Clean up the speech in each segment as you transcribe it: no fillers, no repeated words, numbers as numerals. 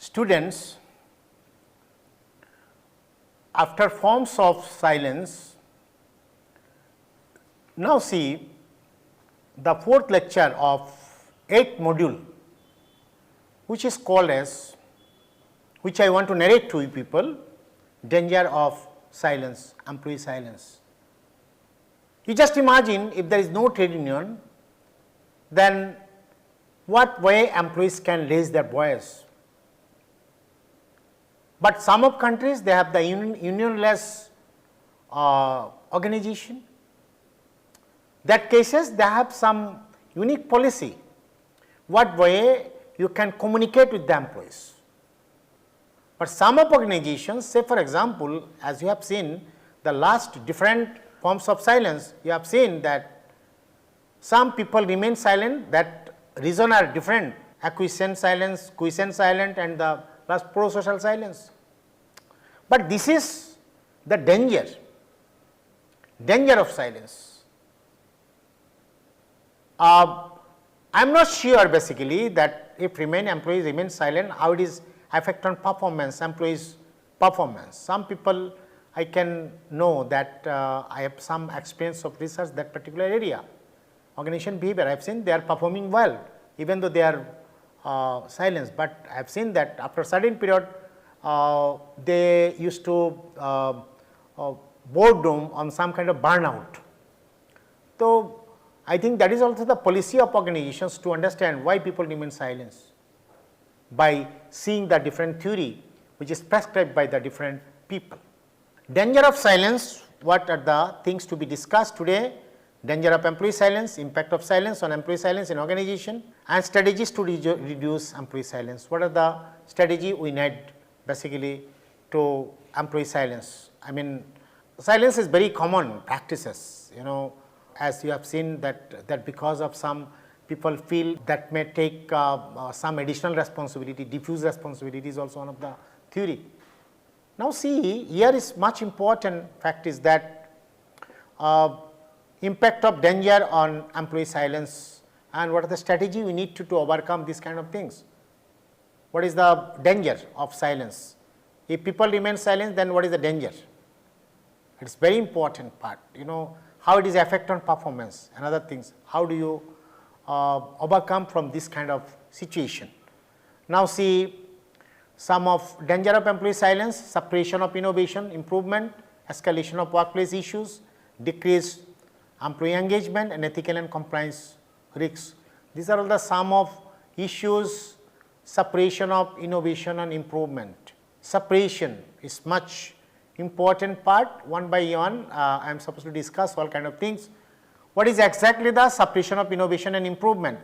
students, after forms of silence, now see the fourth lecture of 8th module, which is called as, which I want to narrate to you people, danger of silence, employee silence. You just imagine if there is no trade union, then what way employees can raise their voice. But some of countries, they have the unionless organization. That cases, they have some unique policy, what way you can communicate with the employees. But some of organizations, say for example, as you have seen the last different forms of silence, you have seen that some people remain silent, that reason are different, acquiescent silence, quiescent silent, and the last pro-social silence. But this is the danger of silence. I am not sure basically that if employees remain silent, how it is affect on performance, employees performance. Some people I can know that I have some experience of research that particular area. Organization behavior, I have seen they are performing well even though they are silenced, but I have seen that after a certain period they used to boredom on some kind of burnout. So, I think that is also the policy of organizations to understand why people remain silent by seeing the different theory which is prescribed by the different people. Danger of silence, what are the things to be discussed today? Danger of employee silence, impact of silence on employee silence in organization, and strategies to reduce employee silence. What are the strategy we need basically to employee silence? I mean, silence is very common practices, as you have seen that because of some people feel that may take some additional responsibility, diffuse responsibility is also one of the theory. Now see, here is much important fact is that impact of danger on employee silence and what are the strategy we need to overcome these kind of things. What is the danger of silence? If people remain silent, then what is the danger? It is very important part, how it is affect on performance and other things. How do you overcome from this kind of situation? Now see some of danger of employee silence, suppression of innovation, improvement, escalation of workplace issues, decrease employee engagement, and ethical and compliance risks. These are all the sum of issues, suppression of innovation and improvement. Suppression is much important part, one by one I am supposed to discuss all kind of things. What is exactly the suppression of innovation and improvement?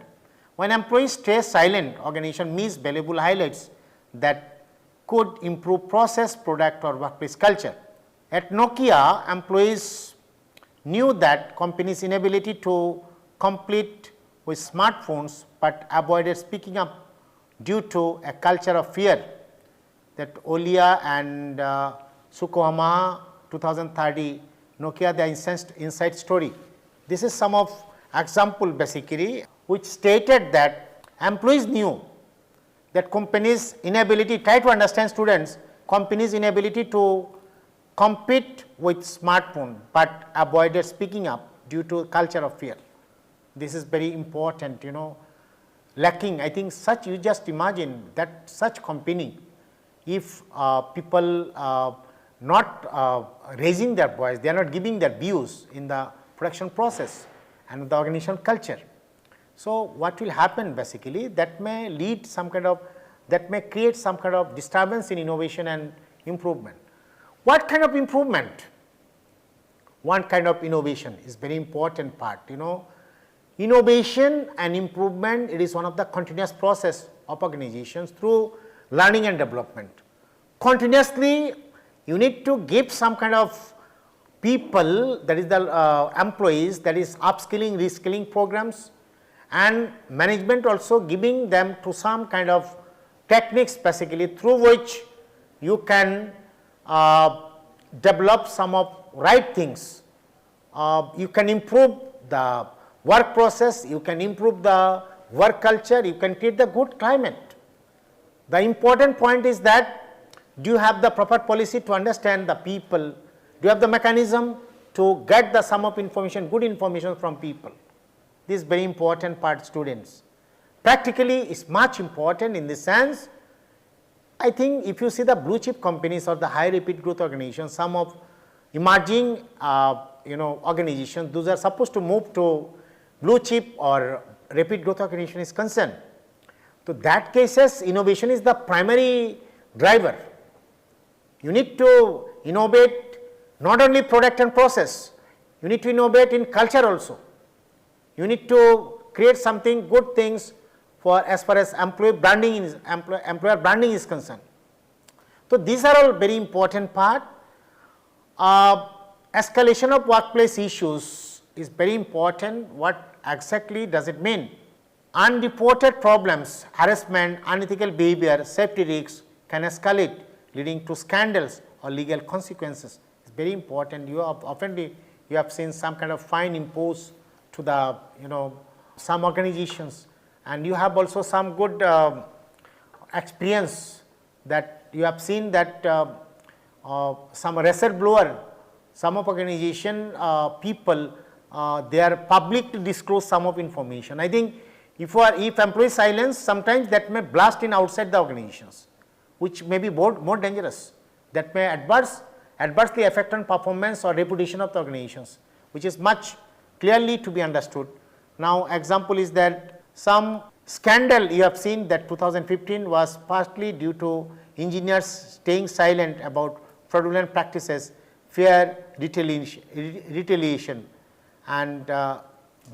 When employees stay silent, organization miss valuable highlights that could improve process, product or workplace culture. At Nokia, employees knew that company's inability to compete with smartphones, but avoided speaking up due to a culture of fear. That Olia and Sukohama 2030 Nokia the inside story. This is some of example basically which stated that employees knew that companies inability, try to understand students, companies inability to compete with smartphone, but avoided speaking up due to culture of fear. This is very important, lacking. I think such, you just imagine that such company, if people not raising their voice, they are not giving their views in the production process and the organizational culture. So, what will happen basically, that may lead some kind of, that may create some kind of disturbance in innovation and improvement. What kind of improvement? One kind of innovation is very important part, Innovation and improvement, it is one of the continuous process of organizations through learning and development. Continuously, you need to give some kind of people, that is the employees, that is upskilling, reskilling programs, and management also giving them to some kind of techniques basically through which you can develop some of right things. You can improve the work process, you can improve the work culture, you can create the good climate. The important point is that do you have the proper policy to understand the people, do you have the mechanism to get the sum of information, good information from people. This is very important part, students. Practically is much important in the sense, I think if you see the blue chip companies or the high repeat growth organizations, some of emerging organizations, those are supposed to move to blue chip or repeat growth organization is concerned. So, that cases innovation is the primary driver. You need to innovate not only product and process, you need to innovate in culture also. You need to create something good things for as far as employer branding is concerned. So, these are all very important part. Escalation of workplace issues is very important. What exactly does it mean? Unreported problems, harassment, unethical behavior, safety risks can escalate, leading to scandals or legal consequences. It's very important. You have often you have seen some kind of fine imposed to the some organizations, and you have also some good experience that you have seen that some whistleblower, some of organization people they are public to disclose some of information. I think if employee silence, sometimes that may blast in outside the organizations, which may be more dangerous, that may adversely affect on performance or reputation of the organizations, which is much clearly to be understood. Now, example is that some scandal you have seen that 2015 was partly due to engineers staying silent about fraudulent practices, fair retaliation, and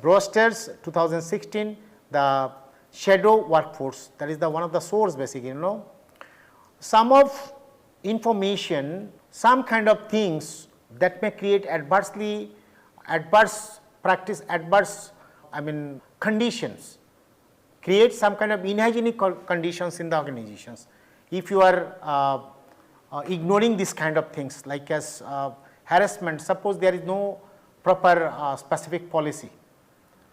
Brewster's 2016 the shadow workforce, that is the one of the source basically, some of information, some kind of things that may create adverse conditions, create some kind of inhygienic conditions in the organizations. If you are ignoring this kind of things like as harassment, suppose there is no proper specific policy,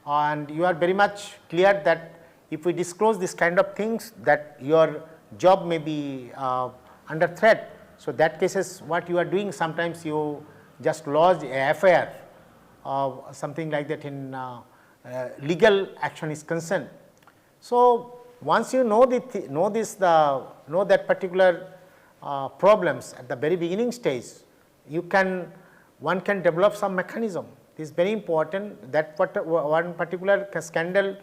and you are very much clear that if we disclose this kind of things that your job may be under threat. So, that cases what you are doing, sometimes you just lodge a FIR or something like that in legal action is concerned. So, once you know that particular problems at the very beginning stage, one can develop some mechanism. This is very important. That one particular scandal,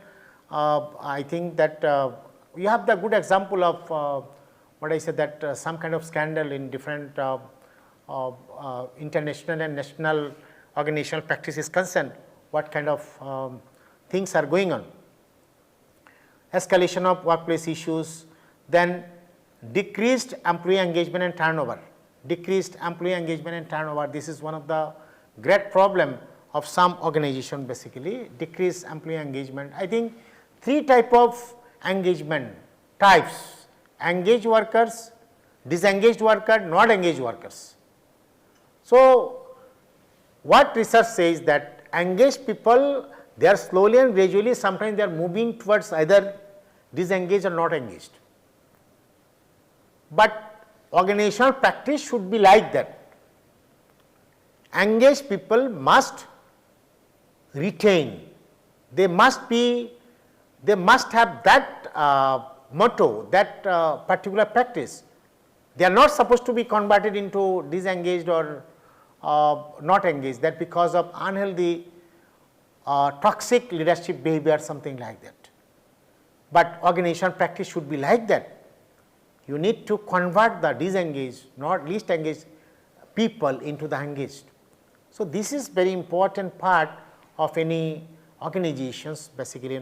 I think that you have the good example of what I said, that some kind of scandal in different international and national organizational practice is concerned, what kind of things are going on. Escalation of workplace issues, then decreased employee engagement and turnover. Decreased employee engagement and turnover, this is one of the great problem of some organization basically, decreased employee engagement. I think three type of engagement types: engaged workers, disengaged worker, not engaged workers. So, what research says that engaged people, they are slowly and gradually, sometimes they are moving towards either disengaged or not engaged. But organizational practice should be like that. Engaged people must retain, they must have that motto, that particular practice. They are not supposed to be converted into disengaged or not engaged, that because of unhealthy toxic leadership behavior, something like that. But organizational practice should be like that. You need to convert the disengaged, not least engaged people into the engaged. So, this is very important part of any organizations basically,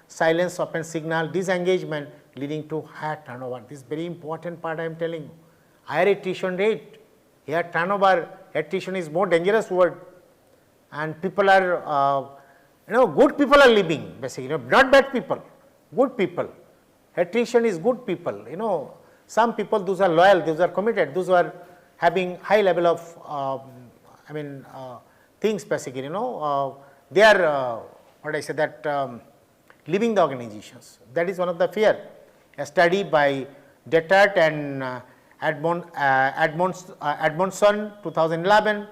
silence often signal disengagement leading to higher turnover. This is very important part I am telling you. Higher attrition rate, here turnover, attrition is more dangerous word, and people are good people are leaving basically, not bad people, good people. Attrition is good people, some people, those are loyal, those are committed, those who are having high level of things basically, they are what I say that leaving the organizations. That is one of the fear. A study by Detert and Edmondson 2011,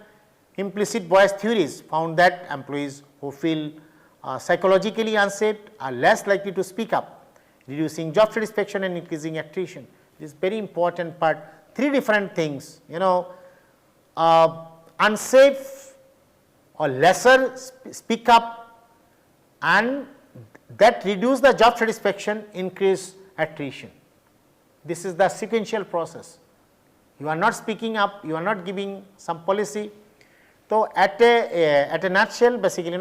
implicit bias theories found that employees who feel psychologically unsafe are less likely to speak up, reducing job satisfaction and increasing attrition. This is very important part. Three different things, unsafe or lesser speak up, and that reduce the job satisfaction, increase attrition. This is the sequential process. You are not speaking up, you are not giving some policy. So at a nutshell, basically,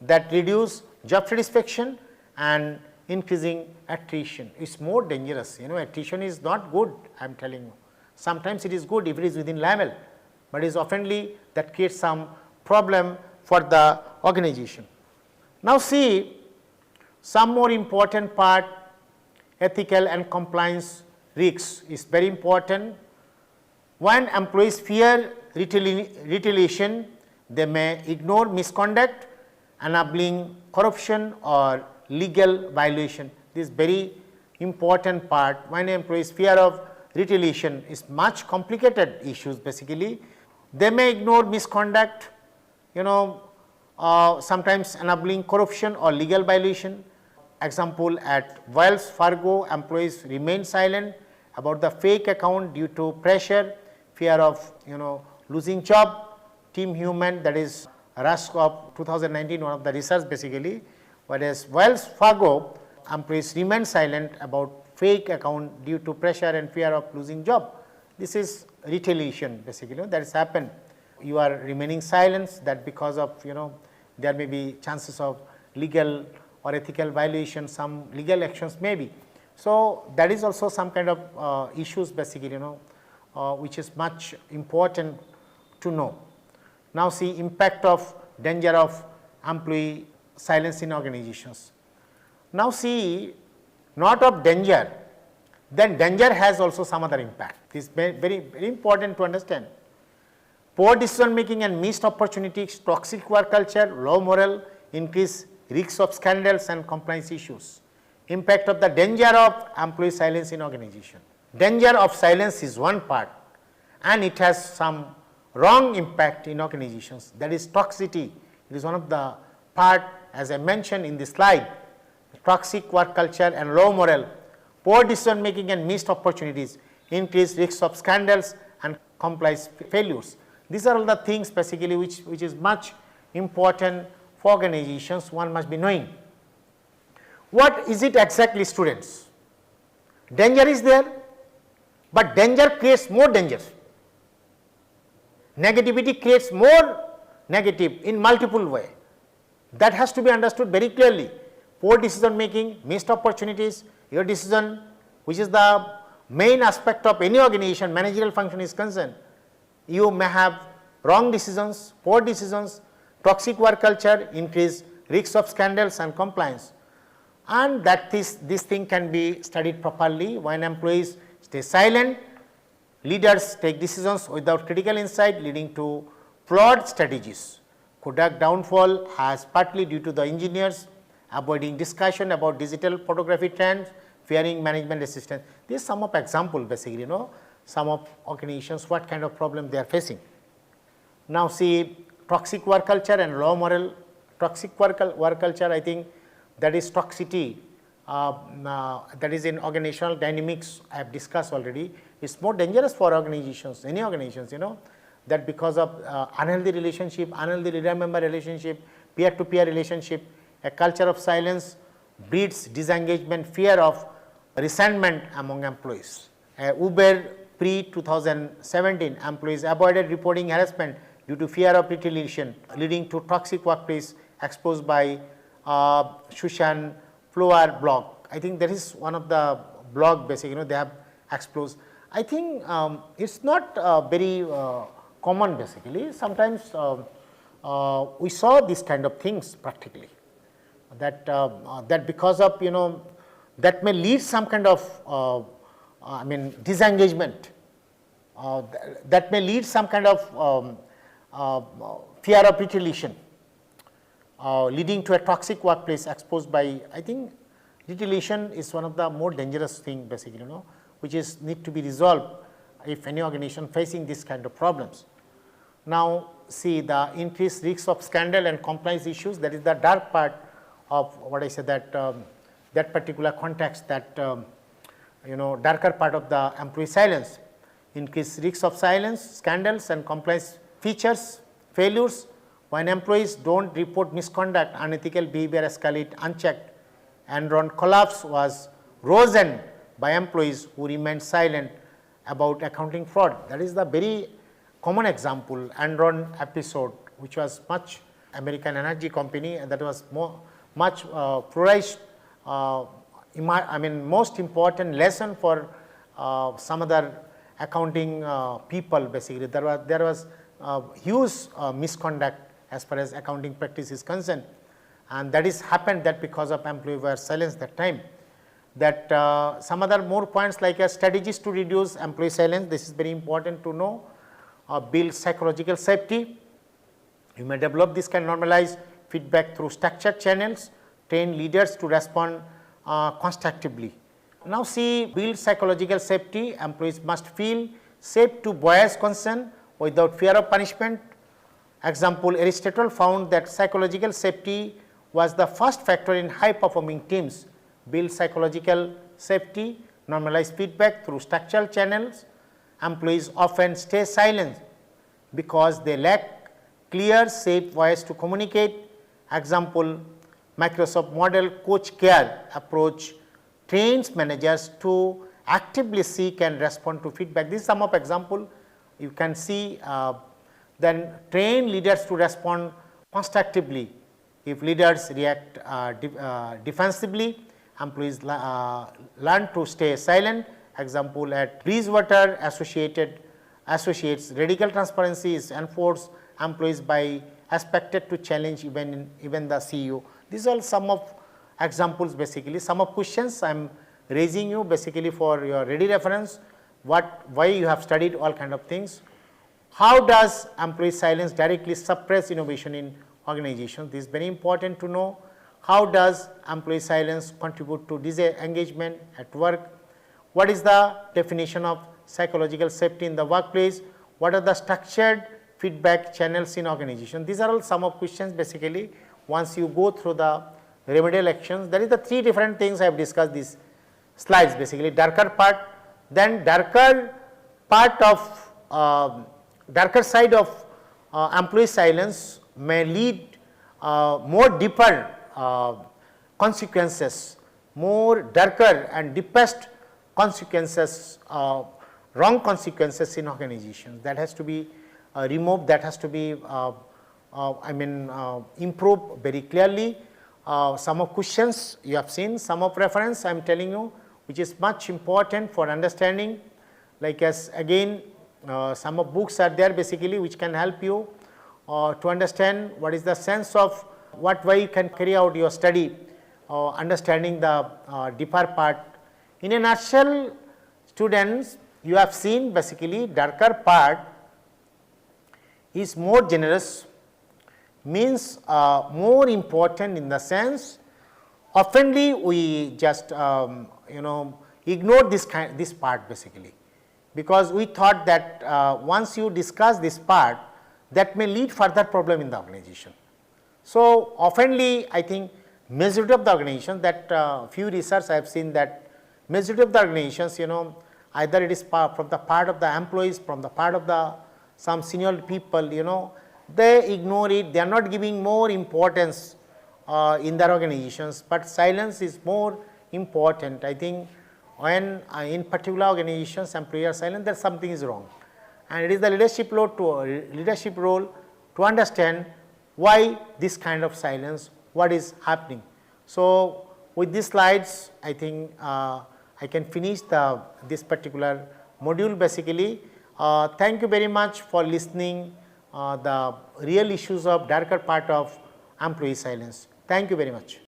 that reduce job satisfaction and increasing attrition. It's more dangerous. Attrition is not good, I am telling you. Sometimes it is good if it is within level, but it is oftenly that creates some problem for the organization. Now see some more important part, ethical and compliance risks is very important. When employees fear retaliation, they may ignore misconduct, enabling corruption or legal violation. This is very important part. When employees fear of retaliation is much complicated issues basically. They may ignore misconduct, sometimes enabling corruption or legal violation. Example, at Wells Fargo, employees remain silent about the fake account due to pressure, fear of losing job. Team Human, that is Rusk of 2019, one of the research basically, whereas Wells Fargo employees remain silent about fake account due to pressure and fear of losing job. This is retaliation basically, that has happened. You are remaining silent, that because of there may be chances of legal or ethical violation, some legal actions may be. So that is also some kind of issues basically, which is much important to know. Now see impact of danger of employee silence in organizations. Now see, not of danger, then danger has also some other impact. This is very important to understand. Poor decision making and missed opportunities, toxic work culture, low morale, increase risks of scandals and compliance issues. Impact of the danger of employee silence in organization. Danger of silence is one part, and it has some wrong impact in organizations, that is toxicity. It is one of the part, as I mentioned in this slide, toxic work culture and low morale, poor decision making and missed opportunities, increased risks of scandals and compliance failures. These are all the things basically which is much important for organizations, one must be knowing. What is it exactly, students? Danger is there, but danger creates more danger. Negativity creates more negative in multiple ways. That has to be understood very clearly. Poor decision making, missed opportunities, your decision, which is the main aspect of any organization, managerial function is concerned. You may have wrong decisions, poor decisions, toxic work culture, increase risks of scandals and compliance. And that this thing can be studied properly. When employees stay silent, leaders take decisions without critical insight, leading to flawed strategies. Kodak downfall has partly due to the engineers avoiding discussion about digital photography trends, fearing management resistance. This is some of example basically, some of organizations what kind of problem they are facing. Now see toxic work culture and low moral. Toxic work culture, I think that is toxicity, that is in organizational dynamics I have discussed already. It's more dangerous for organizations, any organizations, that because of unhealthy relationship, unhealthy leader-member relationship, peer-to-peer relationship, a culture of silence breeds disengagement, fear of resentment among employees. Uber pre-2017, employees avoided reporting harassment due to fear of retaliation, leading to toxic workplace exposed by Shushan Flower blog. I think that is one of the blog basically, they have exposed. I think it's not very common basically. Sometimes we saw these kind of things practically, that that because of that may lead some kind of disengagement, that may lead some kind of fear of retaliation, leading to a toxic workplace exposed by, I think retaliation is one of the more dangerous thing basically, which is need to be resolved if any organization facing this kind of problems. Now, see the increased risks of scandal and compliance issues, that is the dark part of what I said, that that particular context, that darker part of the employee silence. Increased risks of silence, scandals and compliance features, failures. When employees do not report misconduct, unethical behavior escalate unchecked. Enron collapse was risen by employees who remained silent about accounting fraud. That is the very common example, Enron episode, which was much American energy company, and that was much polarized, most important lesson for some other accounting people. Basically, there was huge misconduct as far as accounting practice is concerned, and that is happened that because of employee were silenced that time. That some other more points like strategies to reduce employee silence. This is very important to know. Build psychological safety. You may develop this can normalize feedback through structured channels. Train leaders to respond constructively. Now, see, build psychological safety. Employees must feel safe to voice concern without fear of punishment. Example, Aristotle found that psychological safety was the first factor in high performing teams. Build psychological safety, normalize feedback through structural channels. Employees often stay silent because they lack clear, safe voice to communicate. Example, Microsoft model coach care approach trains managers to actively seek and respond to feedback. This is some of example you can see. Then train leaders to respond constructively. If leaders react defensively, employees learn to stay silent. Example, at Bridgewater Associates, radical transparency is enforced. Employees by expected to challenge even the CEO. These are some of examples, basically some of questions I am raising you basically for your ready reference. Why you have studied all kind of things. How does employee silence directly suppress innovation in organizations? This is very important to know. How does employee silence contribute to disengagement at work? What is the definition of psychological safety in the workplace? What are the structured feedback channels in organization? These are all some of questions basically. Once you go through the remedial actions, there is the three different things I have discussed these slides basically. Darker part, then darker part of darker side of employee silence may lead more deeper consequences, more darker and deepest consequences, wrong consequences in organizations. That has to be removed, that has to be improved very clearly. Some of questions you have seen, some of reference I am telling you, which is much important for understanding, like as again some of books are there basically which can help you to understand what is the sense of what way you can carry out your study, understanding the deeper part. In a nutshell, students, you have seen basically darker part is more generous, means more important in the sense oftenly we just ignore this part basically, because we thought that once you discuss this part that may lead further problem in the organization. So, oftenly I think majority of the organizations, that few research I have seen that majority of the organizations, either it is from the part of the employees, from the part of the some senior people, they ignore it, they are not giving more importance in their organizations, but silence is more important. I think when in particular organizations employees are silent, that something is wrong, and it is the leadership role to understand why this kind of silence, what is happening. So, with these slides I think I can finish this particular module basically. Thank you very much for listening the real issues of darker part of employee silence. Thank you very much.